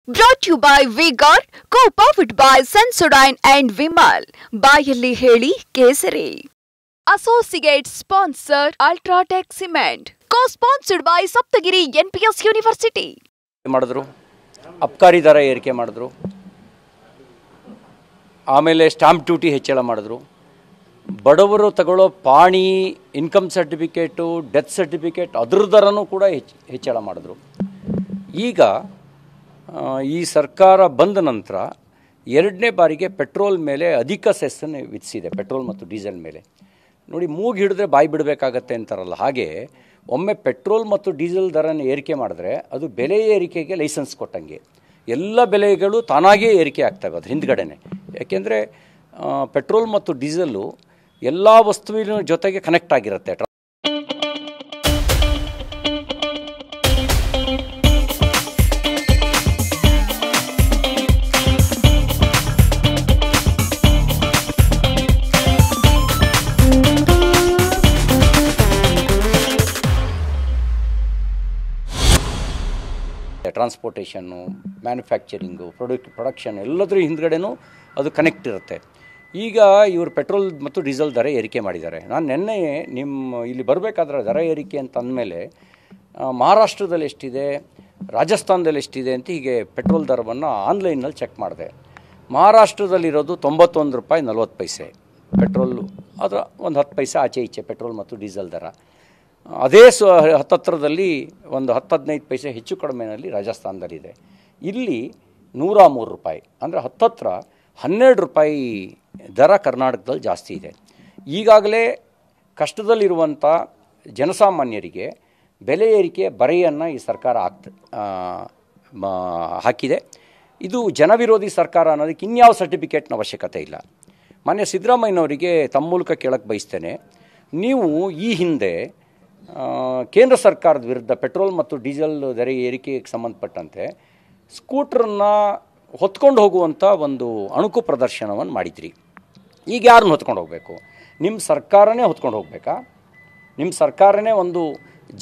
Brought to you by V-Guard, co-powered by Sensodyne and Vimal. ಬಾಯಲ್ಲಿ ಹೇಳಿ ಕೇಸರಿ. Associate sponsor Ultratech Cement. Co-sponsored by Saptagiri NPS University. ಮಾಡಿದ್ರು ಅಬ್ಕಾರಿ ದರ ಏರಿಕೆ ಮಾಡಿದ್ರು. ಆಮೇಲೆ ಸ್ಟಾಂಪ್ ಡ್ಯೂಟಿ ಹೆಚ್ಚಳ ಮಾಡಿದ್ರು. ಬಡವರು ತಗೊಳ್ಳೋ ಪಾಣಿ, ಇನ್ಕಮ್ ಸರ್ಟಿಫಿಕೇಟು, ಡೆತ್ ಸರ್ಟಿಫಿಕೇಟ್ ಅದ್ರ ದರನೂ ಕೂಡ ಹೆಚ್ಚಳ ಮಾಡಿದ್ರು. ಈಗ ಈ ಸರ್ಕಾರ ಬಂದ ನಂತರ ಎರಡನೇ ಬಾರಿಗೆ ಪೆಟ್ರೋಲ್ ಮೇಲೆ ಅಧಿಕ ಸೆಸ್ಸನ್ನು ವಿಧಿಸಿದೆ. ಪೆಟ್ರೋಲ್ ಮತ್ತು ಡೀಸೆಲ್ ಮೇಲೆ ನೋಡಿ, ಮೂಗು ಹಿಡಿದ್ರೆ ಬಾಯಿ ಬಿಡಬೇಕಾಗತ್ತೆ ಅಂತಾರಲ್ಲ, ಹಾಗೆ ಒಮ್ಮೆ ಪೆಟ್ರೋಲ್ ಮತ್ತು ಡೀಸೆಲ್ ದರನ ಏರಿಕೆ ಮಾಡಿದ್ರೆ ಅದು ಬೆಲೆ ಏರಿಕೆಗೆ ಲೈಸೆನ್ಸ್ ಕೊಟ್ಟಂಗೆ. ಎಲ್ಲ ಬೆಲೆಗಳು ತಾನಾಗೇ ಏರಿಕೆ ಆಗ್ತವೆ ಅದು ಹಿಂದ್ಗಡೆನೆ. ಯಾಕೆಂದರೆ ಪೆಟ್ರೋಲ್ ಮತ್ತು ಡೀಸೆಲ್ಲು ಎಲ್ಲ ವಸ್ತುವಿನ ಜೊತೆಗೆ ಕನೆಕ್ಟ್ ಆಗಿರುತ್ತೆ. ಟ್ರಾನ್ಸ್ಪೋರ್ಟೇಷನ್ನು, ಮ್ಯಾನುಫ್ಯಾಕ್ಚರಿಂಗು, ಪ್ರೊಡಕ್ಷನ್ ಎಲ್ಲದರ ಹಿಂದ್ಗಡೆನೂ ಅದು ಕನೆಕ್ಟ್ ಇರುತ್ತೆ. ಈಗ ಇವರು ಪೆಟ್ರೋಲ್ ಮತ್ತು ಡೀಸೆಲ್ ದರ ಏರಿಕೆ ಮಾಡಿದ್ದಾರೆ. ನಾನು ನಿನ್ನೆ ಇಲ್ಲಿ ಬರಬೇಕಾದ್ರೆ ದರ ಏರಿಕೆ ಅಂತ ಅಂದಮೇಲೆ ಮಹಾರಾಷ್ಟ್ರದಲ್ಲಿ ಎಷ್ಟಿದೆ, ರಾಜಸ್ಥಾನದಲ್ಲಿ ಎಷ್ಟಿದೆ ಅಂತ ಹೀಗೆ ಪೆಟ್ರೋಲ್ ದರವನ್ನು ಆನ್ಲೈನಲ್ಲಿ ಚೆಕ್ ಮಾಡಿದೆ. ಮಹಾರಾಷ್ಟ್ರದಲ್ಲಿರೋದು 91 ರೂಪಾಯಿ 40 ಪೈಸೆ ಪೆಟ್ರೋಲು, ಅದರ ಒಂದು 10 ಪೈಸೆ ಆಚೆ ಈಚೆ ಪೆಟ್ರೋಲ್ ಮತ್ತು ಡೀಸೆಲ್ ದರ. ಅದೇ ಹತ್ತತ್ರದಲ್ಲಿ ಒಂದು 10-15 ಪೈಸೆ ಹೆಚ್ಚು ಕಡಿಮೆನಲ್ಲಿ ರಾಜಸ್ಥಾನದಲ್ಲಿದೆ. ಇಲ್ಲಿ 103 ರೂಪಾಯಿ, ಅಂದರೆ ಹತ್ತತ್ರ 12 ರೂಪಾಯಿ ದರ ಕರ್ನಾಟಕದಲ್ಲಿ ಜಾಸ್ತಿ ಇದೆ. ಈಗಾಗಲೇ ಕಷ್ಟದಲ್ಲಿರುವಂಥ ಜನಸಾಮಾನ್ಯರಿಗೆ ಬೆಲೆ ಏರಿಕೆ ಬರೆಯನ್ನು ಈ ಸರ್ಕಾರ ಹಾಕಿದೆ. ಇದು ಜನವಿರೋಧಿ ಸರ್ಕಾರ ಅನ್ನೋದಕ್ಕೆ ಇನ್ಯಾವ ಸರ್ಟಿಫಿಕೇಟ್ನ ಅವಶ್ಯಕತೆ ಇಲ್ಲ. ಮಾನ್ಯ ಸಿದ್ದರಾಮಯ್ಯನವರಿಗೆ ತಮ್ಮ ಮೂಲಕ ಕೇಳಕ್ಕೆ ಬಯಸ್ತೇನೆ, ನೀವು ಈ ಹಿಂದೆ ಕೇಂದ್ರ ಸರ್ಕಾರದ ವಿರುದ್ಧ ಪೆಟ್ರೋಲ್ ಮತ್ತು ಡೀಸೆಲ್ ದರ ಏರಿಕೆಗೆ ಸಂಬಂಧಪಟ್ಟಂತೆ ಸ್ಕೂಟ್ರನ್ನು ಹೊತ್ಕೊಂಡು ಹೋಗುವಂಥ ಒಂದು ಅಣುಕು ಪ್ರದರ್ಶನವನ್ನು ಮಾಡಿದ್ರಿ. ಈಗ ಯಾರನ್ನು ಹೊತ್ಕೊಂಡು ಹೋಗಬೇಕು? ನಿಮ್ಮ ಸರ್ಕಾರನೇ ಹೊತ್ಕೊಂಡು ಹೋಗಬೇಕಾ? ನಿಮ್ಮ ಸರ್ಕಾರನೇ ಒಂದು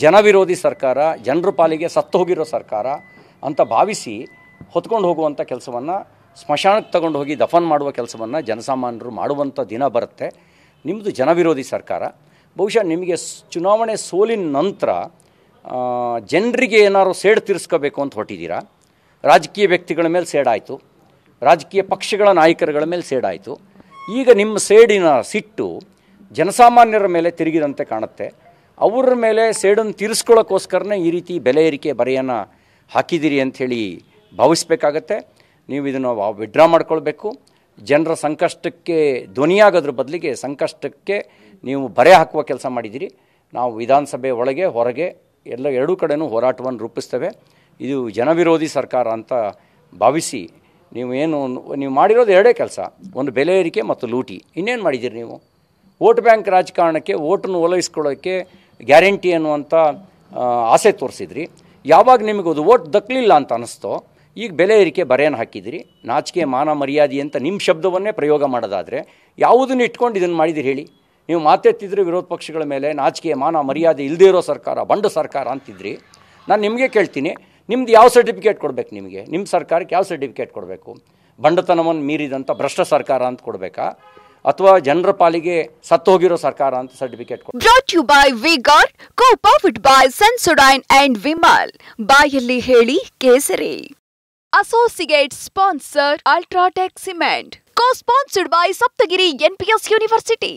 ಜನವಿರೋಧಿ ಸರ್ಕಾರ, ಜನರ ಪಾಲಿಗೆ ಸತ್ತು ಹೋಗಿರೋ ಸರ್ಕಾರ ಅಂತ ಭಾವಿಸಿ ಹೊತ್ಕೊಂಡು ಹೋಗುವಂಥ ಕೆಲಸವನ್ನು, ಸ್ಮಶಾನಕ್ಕೆ ತಗೊಂಡು ಹೋಗಿ ದಫನ್ ಮಾಡುವ ಕೆಲಸವನ್ನು ಜನಸಾಮಾನ್ಯರು ಮಾಡುವಂಥ ದಿನ ಬರುತ್ತೆ. ನಿಮ್ಮದು ಜನವಿರೋಧಿ ಸರ್ಕಾರ. ಬಹುಶಃ ನಿಮಗೆ ಚುನಾವಣೆ ಸೋಲಿನ ನಂತರ ಜನರಿಗೆ ಏನಾದ್ರು ಸೇಡು ತೀರಿಸ್ಕೋಬೇಕು ಅಂತ ಹೊರಟಿದ್ದೀರಾ. ರಾಜಕೀಯ ವ್ಯಕ್ತಿಗಳ ಮೇಲೆ ಸೇಡಾಯಿತು, ರಾಜಕೀಯ ಪಕ್ಷಗಳ ನಾಯಕರುಗಳ ಮೇಲೆ ಸೇಡಾಯಿತು. ಈಗ ನಿಮ್ಮ ಸೇಡಿನ ಸಿಟ್ಟು ಜನಸಾಮಾನ್ಯರ ಮೇಲೆ ತಿರುಗಿದಂತೆ ಕಾಣುತ್ತೆ. ಅವರ ಮೇಲೆ ಸೇಡನ್ನು ತೀರಿಸ್ಕೊಳ್ಳೋಕ್ಕೋಸ್ಕರನೇ ಈ ರೀತಿ ಬೆಲೆ ಏರಿಕೆ ಬರೆಯನ್ನು ಹಾಕಿದ್ದೀರಿ ಅಂಥೇಳಿ ಭಾವಿಸ್ಬೇಕಾಗತ್ತೆ. ನೀವು ಇದನ್ನು ವಿಡ್ರಾ ಮಾಡ್ಕೊಳ್ಬೇಕು. ಜನರ ಸಂಕಷ್ಟಕ್ಕೆ ಧ್ವನಿಯಾಗೋದ್ರ ಬದಲಿಗೆ ಸಂಕಷ್ಟಕ್ಕೆ ನೀವು ಬರೆ ಹಾಕುವ ಕೆಲಸ ಮಾಡಿದ್ದೀರಿ. ನಾವು ವಿಧಾನಸಭೆ ಒಳಗೆ ಹೊರಗೆ ಎರಡೂ ಕಡೆನೂ ಹೋರಾಟವನ್ನು ರೂಪಿಸ್ತೇವೆ. ಇದು ಜನವಿರೋಧಿ ಸರ್ಕಾರ ಅಂತ ಭಾವಿಸಿ ನೀವು ಮಾಡಿರೋದು ಎರಡೇ ಕೆಲಸ, ಒಂದು ಬೆಲೆ ಏರಿಕೆ ಮತ್ತು ಲೂಟಿ. ಇನ್ನೇನು ಮಾಡಿದ್ದೀರಿ ನೀವು? ವೋಟ್ ಬ್ಯಾಂಕ್ ರಾಜಕಾರಣಕ್ಕೆ, ವೋಟನ್ನು ಓಲೈಸ್ಕೊಳ್ಳೋಕ್ಕೆ ಗ್ಯಾರಂಟಿ ಅನ್ನುವಂಥ ಆಸೆ ತೋರಿಸಿದ್ರಿ. ಯಾವಾಗ ನಿಮಗೆ ಅದು ವೋಟ್ ದಕ್ಕಲಿಲ್ಲ ಅಂತ ಅನ್ನಿಸ್ತೋ, ಈಗ ಬೆಲೆ ಏರಿಕೆ ಬರೆಯನ್ನು ಹಾಕಿದಿರಿ. ನಾಚಿಕೆ ಮಾನ ಮರ್ಯಾದೆ ಅಂತ ನಿಮ್ಮ ಶಬ್ದವನ್ನೇ ಪ್ರಯೋಗ ಮಾಡೋದಾದರೆ ಯಾವುದನ್ನು ಇಟ್ಕೊಂಡು ಇದನ್ನು ಮಾಡಿದಿರಿ ಹೇಳಿ? ನೀವು ಮಾತೆತ್ತಿದ್ರೆ ವಿರೋಧ ಪಕ್ಷಗಳ ಮೇಲೆ ನಾಚಿಕೆ ಮಾನ ಮರ್ಯಾದೆ ಇಲ್ಲದೇ ಇರೋ ಸರ್ಕಾರ, ಬಂಡು ಸರ್ಕಾರ ಅಂತಿದ್ರಿ. ನಾನು ನಿಮಗೆ ಕೇಳ್ತೀನಿ, ನಿಮ್ದು ಯಾವ ಸರ್ಟಿಫಿಕೇಟ್ ಕೊಡಬೇಕು? ನಿಮಗೆ ನಿಮ್ಮ ಸರ್ಕಾರಕ್ಕೆ ಯಾವ ಸರ್ಟಿಫಿಕೇಟ್ ಕೊಡಬೇಕು? ಬಂಡತನವನ್ನು ಮೀರಿದಂಥ ಭ್ರಷ್ಟ ಸರ್ಕಾರ ಅಂತ ಕೊಡಬೇಕಾ, ಅಥವಾ ಜನರ ಪಾಲಿಗೆ ಸತ್ತು ಹೋಗಿರೋ ಸರ್ಕಾರ ಅಂತ ಸರ್ಟಿಫಿಕೇಟ್ ಕೊಡಬೇಕು? Brought to you by V-Guard, co-powered by Sensodyne and Vimal. ಬಾಯಲ್ಲಿ ಹೇಳಿ ಕೇಸರಿ. Associate sponsor Ultratech Cement. Co-sponsored by Saptagiri NPS University.